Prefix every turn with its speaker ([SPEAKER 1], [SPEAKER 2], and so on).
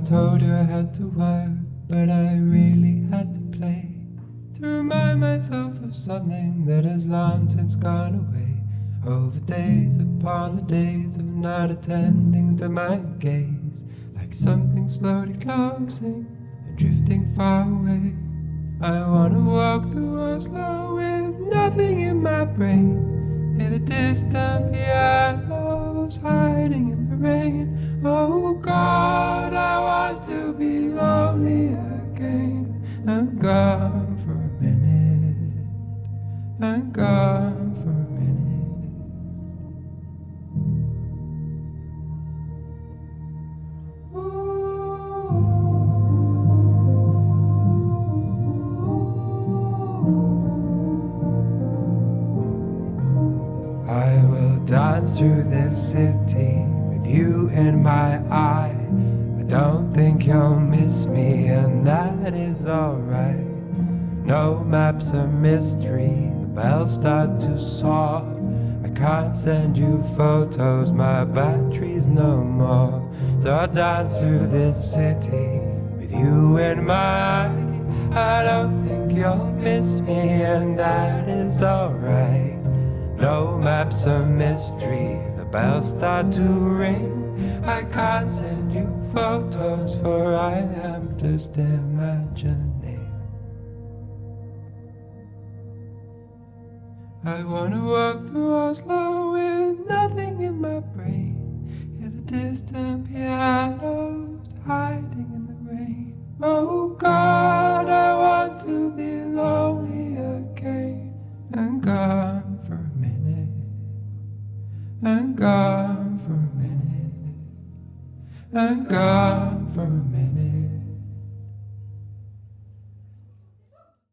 [SPEAKER 1] told you I had to work, but I really had to play, to remind myself of something that has long since gone away. Over days upon the days of not attending to my gaze, like something slowly closing and drifting far away. I wanna walk through Oslo with nothing in my brain, hear the distant pianos hiding in the rain. Oh God, I want to be lonely again. I'm gone for a minute, I'm gone for a minute. I will dance through this city with you in my eye. I don't think you'll miss me, and that is alright. No maps are mystery, the bells start to soar. I can't send you photos, my battery's no more. So I'll dance through this city with you in my eye. I don't think you'll miss me, and that is alright. No maps are mystery, the bells start to ring. I can't send you photos, for I am just imagining. I wanna walk through Oslo with nothing in my brain, hear the distant pianos hiding in the rain. Oh God, I want to be lonely again. I'm gone for a minute, I'm gone for a minute, I'm gone for a minute.